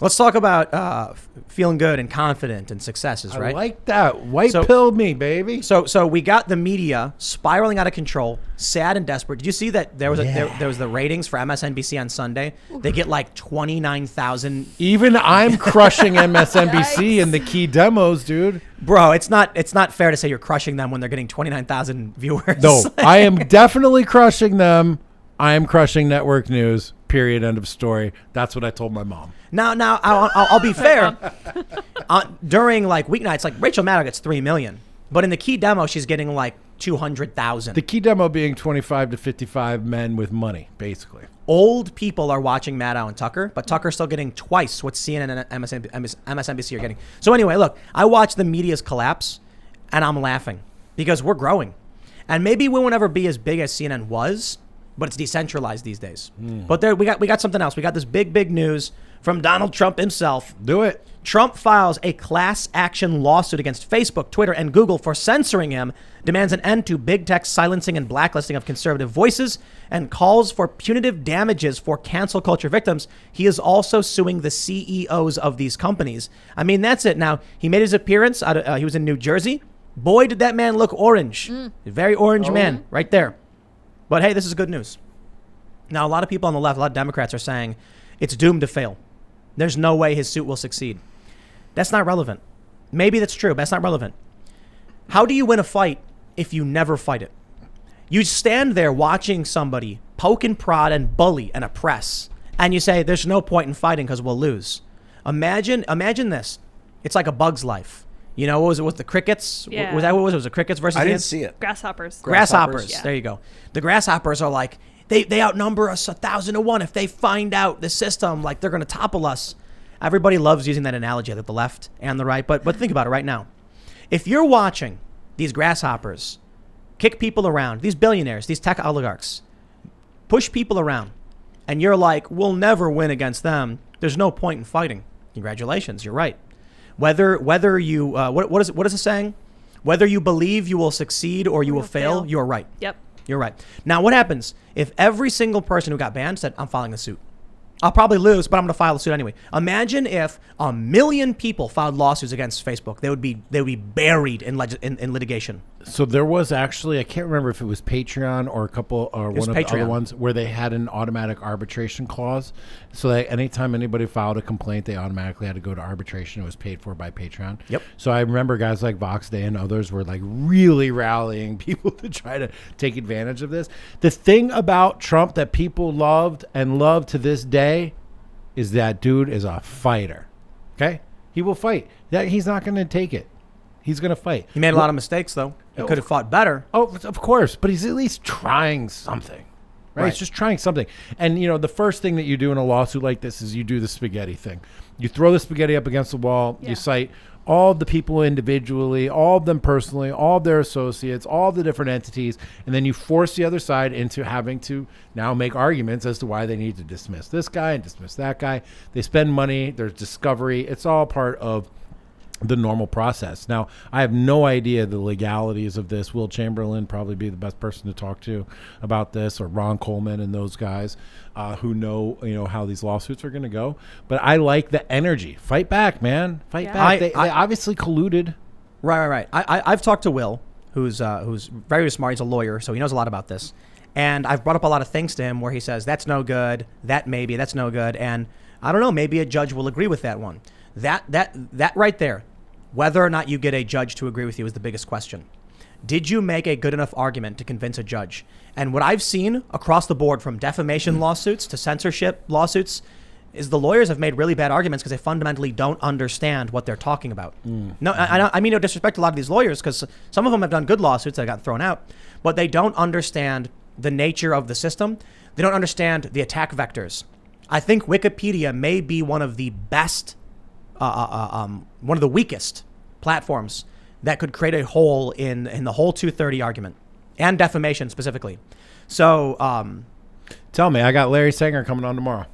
Let's talk about feeling good and confident and successes, right? I like that. White pill me, baby. So we got the media spiraling out of control, sad and desperate. Did you see that there was there was the ratings for MSNBC on Sunday? They get like 29,000. Even I'm crushing MSNBC in the key demos, dude. Bro, it's not fair to say you're crushing them when they're getting 29,000 viewers. No, I am definitely crushing them. I am crushing network news. Period. End of story. That's what I told my mom. Now I'll be fair. During like weeknights, like Rachel Maddow gets 3 million, but in the key demo, she's getting like 200,000. The key demo being 25 to 55 men with money, basically. Old people are watching Maddow and Tucker, but Tucker's still getting twice what CNN and MSNBC are getting. So anyway, look, I watch the media's collapse, and I'm laughing because we're growing, and maybe we won't ever be as big as CNN was, but it's decentralized these days. But there we got something else. We got this big news from Donald Trump himself. Do it. Trump files a class action lawsuit against Facebook, Twitter, and Google for censoring him, demands an end to big tech silencing and blacklisting of conservative voices, and calls for punitive damages for cancel culture victims. He is also suing the CEOs of these companies. I mean, that's it. Now, he made his appearance. He was in New Jersey. Boy, did that man look orange. A very orange man right there. But hey, this is good news. Now, a lot of people on the left, a lot of Democrats are saying it's doomed to fail. There's no way his suit will succeed. That's not relevant. Maybe that's true, but that's not relevant. How do you win a fight if you never fight it? You stand there watching somebody poke and prod and bully and oppress, and you say, there's no point in fighting because we'll lose. Imagine this. It's like A Bug's Life. You know, what was it with the crickets? Yeah. Was that what it was? It was the crickets versus I the didn't ants? see it. Grasshoppers. Grasshoppers. Yeah. There you go. The grasshoppers are like, they outnumber us 1,000 to 1. If they find out the system, like they're going to topple us. Everybody loves using that analogy at the left and the right. But think about it right now. If you're watching these grasshoppers kick people around, these billionaires, these tech oligarchs, push people around, and you're like, we'll never win against them. There's no point in fighting. Congratulations. You're right. Whether you, what is the saying? Whether you believe you will succeed or you will fail, you're right. Yep. You're right. Now, what happens if every single person who got banned said, I'm filing the suit? I'll probably lose, but I'm going to file the suit anyway. Imagine if 1 million people filed lawsuits against Facebook. They would be buried in litigation. So there was actually, I can't remember if it was Patreon or one of the other ones where they had an automatic arbitration clause. So that anytime anybody filed a complaint, they automatically had to go to arbitration. It was paid for by Patreon. Yep. So I remember guys like Vox Day and others were like really rallying people to try to take advantage of this. The thing about Trump that people loved and love to this day is that dude is a fighter. Okay? He will fight. He's not going to take it. He's going to fight. He made a lot of mistakes, though. He could have fought better. Oh, of course. But he's at least trying something. Right? He's just trying something. And, you know, the first thing that you do in a lawsuit like this is you do the spaghetti thing. You throw the spaghetti up against the wall. Yeah. You cite all the people individually, all of them personally, all of their associates, all the different entities. And then you force the other side into having to now make arguments as to why they need to dismiss this guy and dismiss that guy. They spend money. There's discovery. It's all part of the normal process. Now, I have no idea the legalities of this. Will Chamberlain probably be the best person to talk to about this, or Ron Coleman and those guys who know, how these lawsuits are going to go. But I like the energy. Fight back, man. Fight back. They obviously colluded. Right. I've talked to Will, who's very smart. He's a lawyer, so he knows a lot about this. And I've brought up a lot of things to him where he says, that's no good, that's no good. And I don't know, maybe a judge will agree with that one. That right there, whether or not you get a judge to agree with you is the biggest question. Did you make a good enough argument to convince a judge? And what I've seen across the board, from defamation lawsuits to censorship lawsuits, is the lawyers have made really bad arguments because they fundamentally don't understand what they're talking about. No, I mean no disrespect to a lot of these lawyers, because some of them have done good lawsuits that got thrown out, but they don't understand the nature of the system. They don't understand the attack vectors. I think Wikipedia may be one of the best, one of the weakest platforms that could create a hole in the whole 230 argument and defamation specifically. So tell me, I got Larry Sanger coming on tomorrow.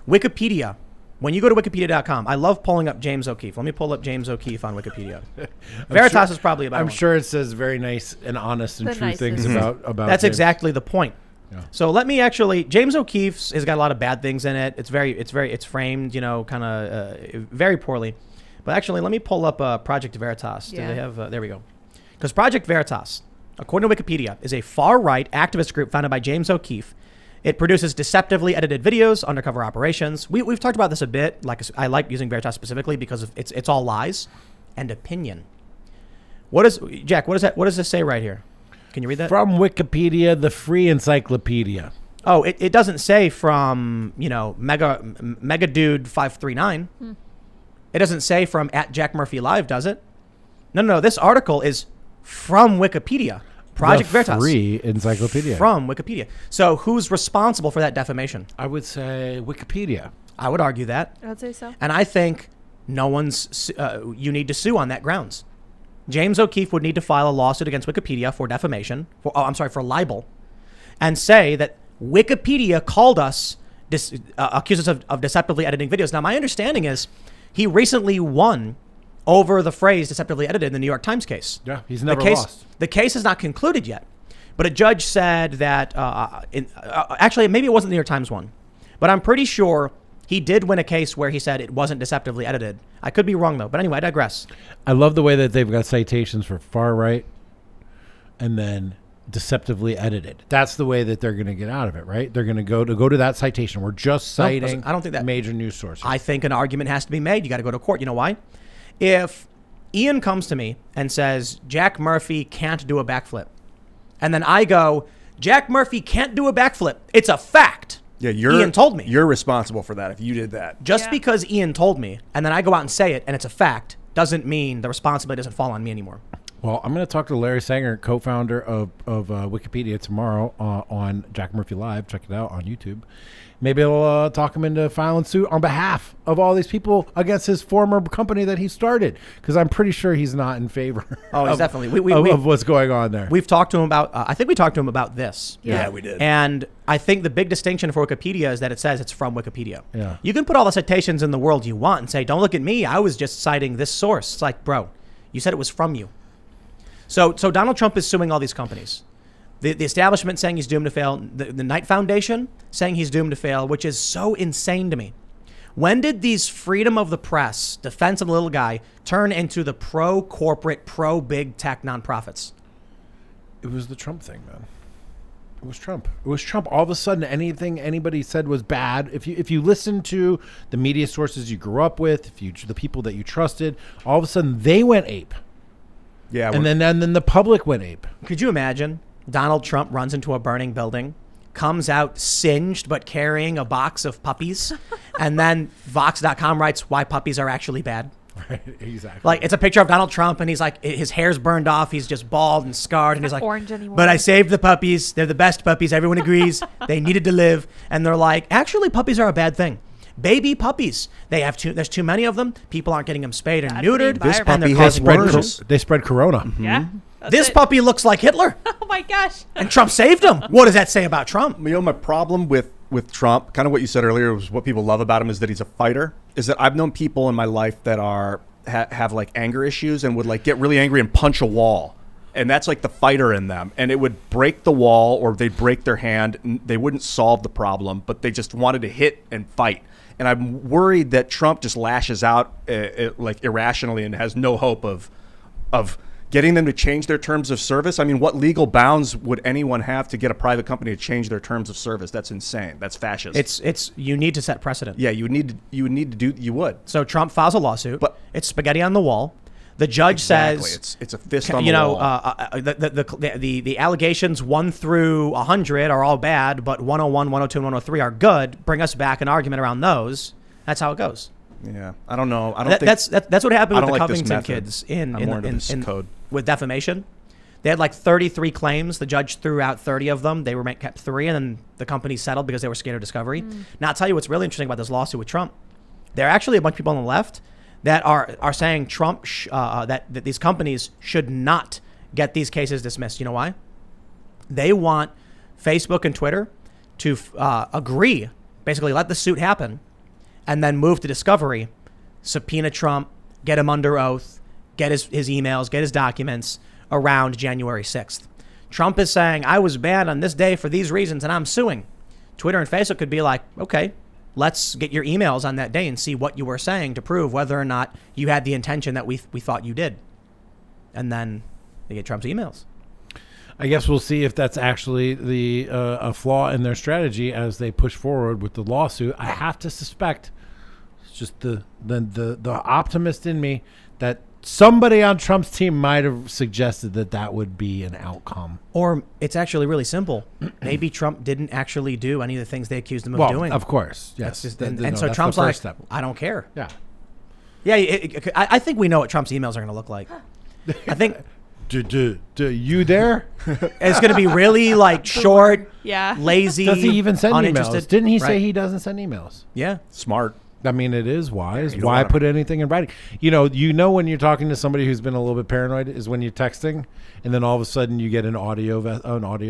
Wikipedia. When you go to wikipedia.com, I love pulling up James O'Keefe. Let me pull up James O'Keefe on Wikipedia. Veritas is probably about. I'm sure it says very nice and honest and true things about. That's James. Exactly the point. Yeah. So let me actually. James O'Keefe's has got a lot of bad things in it. It's framed, kind of very poorly. But actually, let me pull up Project Veritas. Do they have? There we go. Because Project Veritas, according to Wikipedia, is a far-right activist group founded by James O'Keefe. It produces deceptively edited videos, undercover operations. We've talked about this a bit. Like, I like using Veritas specifically because it's all lies and opinion. Jack? What does this say right here? Can you read that? From Wikipedia, the free encyclopedia. Oh, it doesn't say from, Mega Dude 539. It doesn't say from @JackMurphyLive, does it? No. This article is from Wikipedia. Project Veritas. Free encyclopedia. From Wikipedia. So who's responsible for that defamation? I would say Wikipedia. I would argue that. I'd say so. And I think you need to sue on that grounds. James O'Keefe would need to file a lawsuit against Wikipedia for defamation, for libel, and say that Wikipedia called us, accused us of deceptively editing videos. Now, my understanding is he recently won over the phrase deceptively edited in the New York Times case. Yeah, he's never lost. The case is not concluded yet, but a judge said that, actually, maybe it wasn't the New York Times one, but I'm pretty sure he did win a case where he said it wasn't deceptively edited. I could be wrong, though. But anyway, I digress. I love the way that they've got citations for far right and then deceptively edited. That's the way that they're going to get out of it, right? They're going to go to that citation. We're just citing I don't think that major news sources. I think an argument has to be made. You got to go to court. You know why? If Ian comes to me and says, Jack Murphy can't do a backflip, and then I go, Jack Murphy can't do a backflip, it's a fact. Yeah, Ian told me. You're responsible for that if you did that. Just because Ian told me, and then I go out and say it, and it's a fact, doesn't mean the responsibility doesn't fall on me anymore. Well, I'm going to talk to Larry Sanger, co-founder of Wikipedia, tomorrow on Jack Murphy Live. Check it out on YouTube. Maybe I'll talk him into filing suit on behalf of all these people against his former company that he started, because I'm pretty sure he's not in favor. Oh, he's definitely of what's going on there. We've talked to him about. I think we talked to him about this. Yeah, we did. And I think the big distinction for Wikipedia is that it says it's from Wikipedia. Yeah. You can put all the citations in the world you want and say, "Don't look at me. I was just citing this source." It's like, bro, you said it was from you. So Donald Trump is suing all these companies. The establishment saying he's doomed to fail. The Knight Foundation saying he's doomed to fail, which is so insane to me. When did these freedom of the press, defense of the little guy, turn into the pro-corporate, pro-big tech nonprofits? It was the Trump thing, man. It was Trump. It was Trump. All of a sudden, anything anybody said was bad. If you listen to the media sources you grew up with, the people that you trusted, all of a sudden they went ape. Yeah, and then the public went ape. Could you imagine? Donald Trump runs into a burning building, comes out singed but carrying a box of puppies, and then Vox.com writes why puppies are actually bad. Right, exactly. Like, it's a picture of Donald Trump, and he's like, his hair's burned off, he's just bald and scarred, and he's like, orange anymore. But I saved the puppies. They're the best puppies. Everyone agrees. They needed to live. And they're like, actually, puppies are a bad thing. Baby puppies. There's too many of them. People aren't getting them spayed and Bad for the neutered. This environment. puppy they're has causing worms. They spread corona. Mm-hmm. Yeah. That's This it. puppy looks like Hitler, Oh my gosh. and Trump saved him. What does that say about Trump? You know, my problem with Trump, kind of what you said earlier, was what people love about him is that he's a fighter. Is that I've known people in my life that have like anger issues and would like get really angry and punch a wall. And that's like the fighter in them. And it would break the wall or they'd break their hand. And they wouldn't solve the problem, but they just wanted to hit and fight. And I'm worried that Trump just lashes out like irrationally and has no hope of getting them to change their terms of service. I mean, what legal bounds would anyone have to get a private company to change their terms of service? That's insane. That's fascist. It's you need to set precedent. Yeah, you would. So Trump files a lawsuit. But it's spaghetti on the wall. The judge Exactly. says, it's a fist on the wall. the allegations 1 through 100 are all bad, but 101, 102, and 103 are good. Bring us back an argument around those. That's how it goes. Yeah, I don't know. That's what happened I with don't the like this Covington method. kids I'm more into this code. with defamation. They had like 33 claims. The judge threw out 30 of them. They were kept 3, and then the company settled because they were scared of discovery. Now, I'll tell you what's really interesting about this lawsuit with Trump. There are actually a bunch of people on the left that are saying Trump that these companies should not get these cases dismissed. You know why? They want Facebook and Twitter to agree, basically let the suit happen, and then move to discovery, subpoena Trump, get him under oath, get his emails, get his documents around January 6th. Trump is saying, I was banned on this day for these reasons and I'm suing. Twitter and Facebook could be like, okay, let's get your emails on that day and see what you were saying to prove whether or not you had the intention that we thought you did. And then they get Trump's emails. I guess we'll see if that's actually a flaw in their strategy as they push forward with the lawsuit. I have to suspect, it's just the optimist in me, that somebody on Trump's team might have suggested that would be an outcome. Or it's actually really simple. Maybe Trump didn't actually do any of the things they accused him of doing. Of course, yes. So Trump's like, I don't care. Yeah. Yeah, I think we know what Trump's emails are going to look like. I think... You there? It's going to be really like short, lazy. Does he even send uninterested? emails? Didn't he say he doesn't send emails? Yeah. Smart. I mean, it is wise. Why put anything in writing? You know when you're talking to somebody who's been a little bit paranoid is when you're texting, and then all of a sudden you get an audio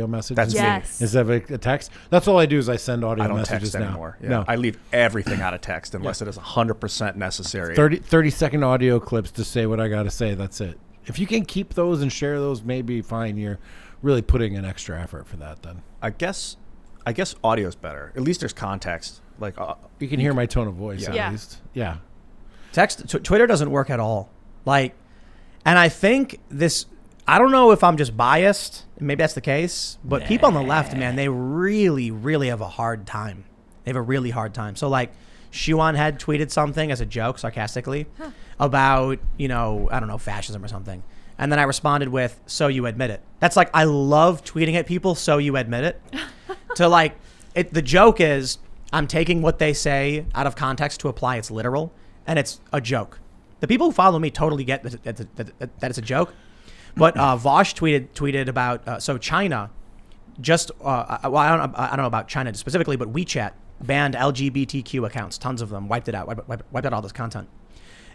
message. That's me. Instead of a text. That's all I do is I send audio messages. I don't text anymore. Yeah. No, I leave everything out of text unless it is 100% necessary. 30-second audio clips to say what I got to say. That's it. If you can keep those and share those, maybe fine. You're really putting an extra effort for that then. I guess audio's better. At least there's context. Like you can hear my tone of voice at least. Yeah. Twitter doesn't work at all. Like, and I think this, I don't know if I'm just biased. Maybe that's the case. But people on the left, man, they really, really have a hard time. They have a really hard time. So like, Shuan had tweeted something as a joke, sarcastically, about, I don't know, fascism or something. And then I responded with, so you admit it. That's like, I love tweeting at people, so you admit it. The joke is, I'm taking what they say out of context to apply it's literal, and it's a joke. The people who follow me totally get that it's a joke. But Vosh tweeted about, so China just, I don't know about China specifically, but WeChat banned LGBTQ accounts, tons of them, wiped out all this content.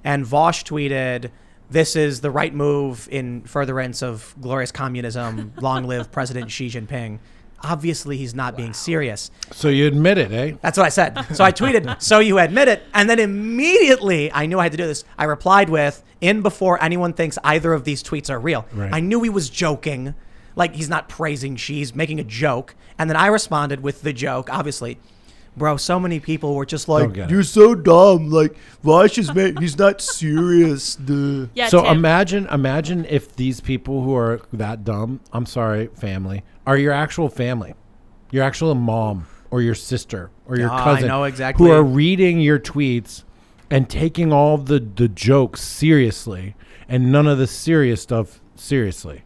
And Vosh tweeted, this is the right move in furtherance of glorious communism, long live President Xi Jinping. Obviously, he's not being serious. So you admit it, eh? That's what I said. So I tweeted, so you admit it. And then immediately, I knew I had to do this. I replied with, before anyone thinks either of these tweets are real. Right. I knew he was joking. Like, he's not praising Xi, he's making a joke. And then I responded with the joke, obviously. Bro, so many people were just like, you're so dumb. Like, Vosh is he's not serious. Duh. Yeah, so Tim. imagine if these people who are that dumb, I'm sorry, family, are your actual family, your actual mom or your sister or your cousin. I know exactly. Who are reading your tweets and taking all the jokes seriously and none of the serious stuff seriously.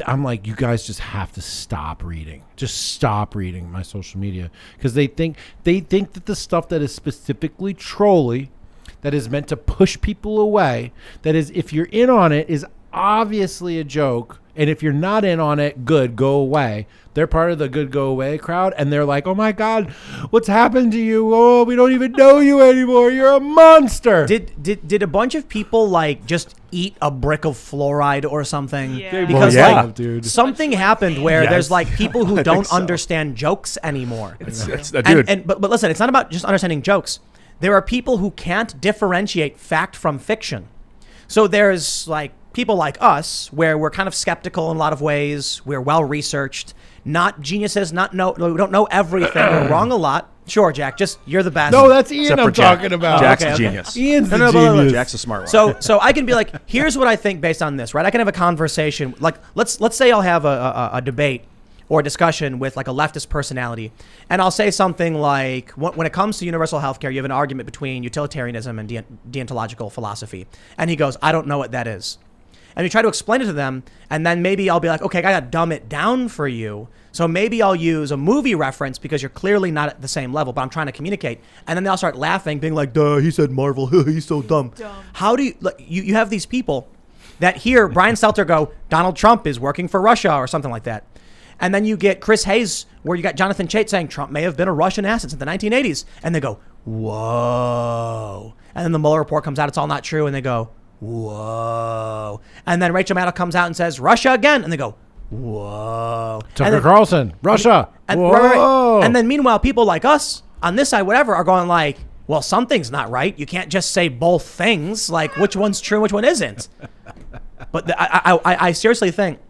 I'm like, you guys just have to stop reading. Just stop reading my social media because they think that the stuff that is specifically trolly, that is meant to push people away, that is, if you're in on it, is obviously a joke, and if you're not in on it, good, go away. They're part of the good go away crowd, and they're like, oh my God, what's happened to you? Oh, we don't even know you anymore. You're a monster. Did a bunch of people like just eat a brick of fluoride or something? Yeah. Because dude. Something happened where Yes. there's like people who don't so. understand jokes anymore. Dude. But listen, it's not about just understanding jokes. There are people who can't differentiate fact from fiction. So there's like people like us where we're kind of skeptical in a lot of ways. We're well researched, not geniuses, we don't know everything. We're wrong a lot. Sure, Jack, you're the best. No, that's Ian Except I'm for Jack. talking about. Jack's Okay, a okay. genius. Ian's the No, genius. Jack's a smart one. So I can be like, here's what I think based on this, right? I can have a conversation. Like, let's say I'll have a debate or a discussion with like a leftist personality, and I'll say something like, when it comes to universal healthcare, you have an argument between utilitarianism and deontological philosophy. And he goes, I don't know what that is. And we try to explain it to them, and then maybe I'll be like, okay, I gotta dumb it down for you. So maybe I'll use a movie reference because you're clearly not at the same level, but I'm trying to communicate. And then they'll start laughing, being like, duh, he said Marvel, he's so dumb. How do you have these people that hear Brian Stelter go, Donald Trump is working for Russia or something like that. And then you get Chris Hayes, where you got Jonathan Chait saying Trump may have been a Russian asset since the 1980s. And they go, whoa. And then the Mueller report comes out, it's all not true. And they go, whoa. And then Rachel Maddow comes out and says, Russia again. And they go, whoa. Tucker Carlson, Russia. And, Whoa. right. And then meanwhile, people like us on this side, whatever, are going like, well, something's not right. You can't just say both things. Like, which one's true, which one isn't? But I seriously think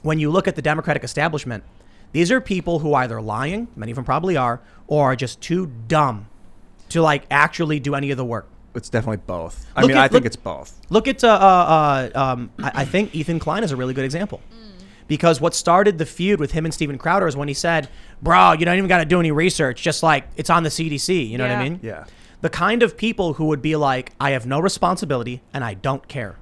when you look at the Democratic establishment, these are people who are either lying, many of them probably are, or are just too dumb to like actually do any of the work. It's definitely both. I think it's both. Look at, I think Ethan Klein is a really good example. Because what started the feud with him and Steven Crowder is when he said, bro, you don't even got to do any research. Just like it's on the CDC. You know what I mean? Yeah. The kind of people who would be like, I have no responsibility and I don't care.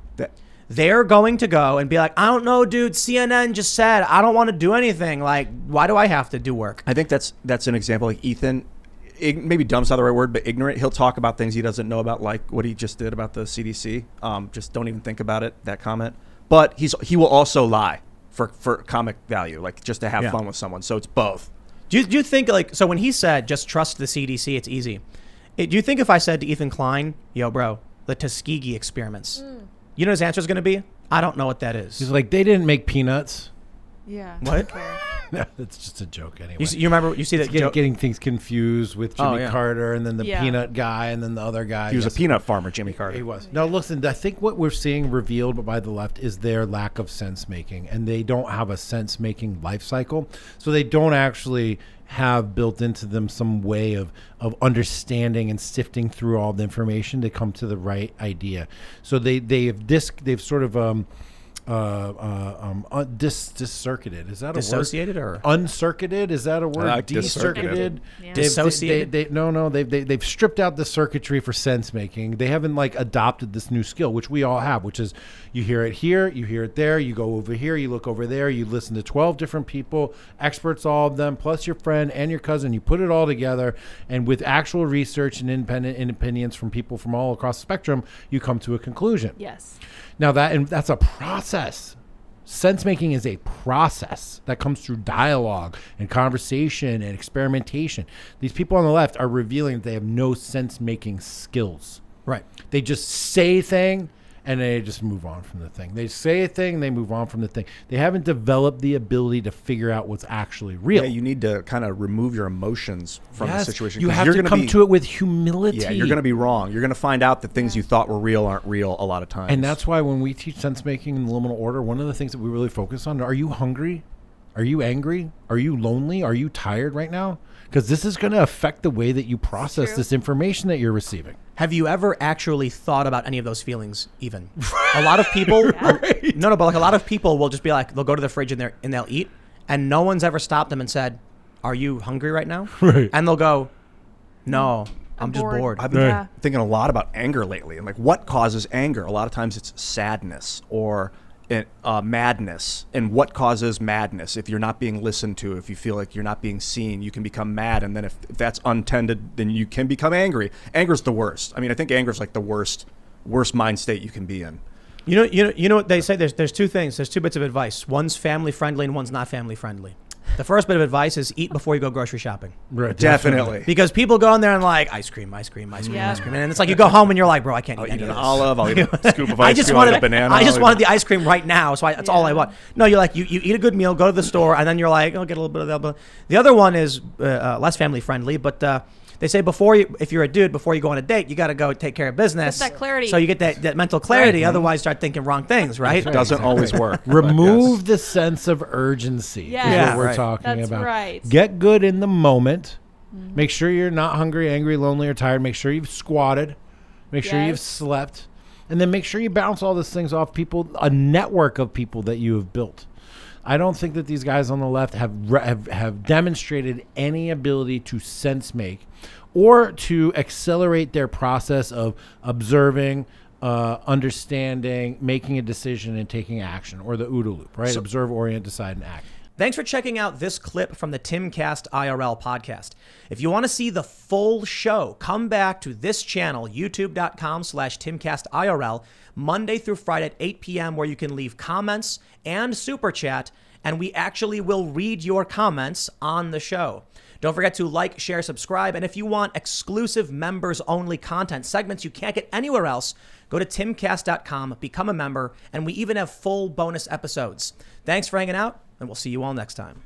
They're going to go and be like, I don't know, dude. CNN just said, I don't want to do anything. Like, why do I have to do work? I think that's an example. Like Ethan, maybe dumb's not the right word, but ignorant. He'll talk about things he doesn't know about, like what he just did about the CDC. Just don't even think about it, that comment. But he will also lie for comic value, like just to have fun with someone. So it's both. Do you think, like, so when he said, just trust the CDC, it's easy. Do you think if I said to Ethan Klein, yo, bro, the Tuskegee experiments, you know his answer is going to be, I don't know what that is. He's like, they didn't make peanuts. Yeah. What? No, that's just a joke anyway. You remember, you see that joke? Getting things confused with Jimmy Carter and then the Yeah. peanut guy and then the other guy. He was a peanut farmer, Jimmy Carter. He was. No, listen, I think what we're seeing revealed by the left is their lack of sense making, and they don't have a sense making life cycle. So they don't actually have built into them some way of understanding and sifting through all the information to come to the right idea. So they've sort of dis-circuited. Is that a Dissociated word? or uncircuited? Is that a word? Dis-circuited. Yeah. Dissociated. They've stripped out the circuitry for sense making. They haven't like adopted this new skill, which we all have, which is you hear it here, you hear it there, you go over here, you look over there, you listen to 12 different people, experts, all of them, plus your friend and your cousin. You put it all together, and with actual research and independent opinions from people from all across the spectrum, you come to a conclusion. Yes. Now that's a process. Sense making is a process that comes through dialogue and conversation and experimentation. These people on the left are revealing that they have no sense making skills. Right. They just say a thing and they just move on from the thing. They say a thing, they move on from the thing. They haven't developed the ability to figure out what's actually real. Yeah, you need to kind of remove your emotions from the situation. You have you're to come to it with humility. Yeah, you're going to be wrong. You're going to find out that things you thought were real aren't real a lot of times. And that's why when we teach sense making in liminal order, one of the things that we really focus on, are you hungry? Are you angry? Are you lonely? Are you tired right now? Because this is going to affect the way that you process this information that you're receiving. Have you ever actually thought about any of those feelings even? A lot of people, but like a lot of people will just be like, they'll go to the fridge and they'll eat, and no one's ever stopped them and said, are you hungry right now? Right. And they'll go, no, I'm just bored. I've been thinking a lot about anger lately, and like what causes anger. A lot of times it's sadness or madness. And what causes madness? If you're not being listened to, if you feel like you're not being seen, you can become mad. And then if that's untended, then you can become angry. Anger's the worst. I mean, I think anger's like the worst mind state you can be in. You know what they say? There's two things. There's two bits of advice. One's family friendly and one's not family friendly. The first bit of advice is eat before you go grocery shopping. Right, definitely. Because people go in there and like ice cream. And it's like you go home and you're like, bro, I can't eat any of this. Olive, I'll eat a scoop of ice cream, I'll eat a banana. I just wanted the ice cream right now, so that's all I want. No, you're like, you eat a good meal, go to the store, and then you're like, oh, get a little bit of that. The other one is less family friendly, but they say if you're a dude, before you go on a date, you got to go take care of business. Get that clarity. So you get that mental clarity. Right. Otherwise, start thinking wrong things, right? It doesn't always work. Remove the sense of urgency. Yes. Is what we're Right. talking That's about. right. Get good in the moment. Mm-hmm. Make sure you're not hungry, angry, lonely, or tired. Make sure you've squatted. Make sure you've slept. And then make sure you bounce all these things off people, a network of people that you have built. I don't think that these guys on the left have demonstrated any ability to sense make or to accelerate their process of observing, understanding, making a decision, and taking action, or the OODA loop, right? Observe, orient, decide, and act. Thanks for checking out this clip from the Timcast IRL podcast. If you want to see the full show, come back to this channel, youtube.com/TimcastIRL, Monday through Friday at 8 p.m., where you can leave comments and super chat, and we actually will read your comments on the show. Don't forget to like, share, subscribe, and if you want exclusive members-only content, segments you can't get anywhere else, go to timcast.com, become a member, and we even have full bonus episodes. Thanks for hanging out, and we'll see you all next time.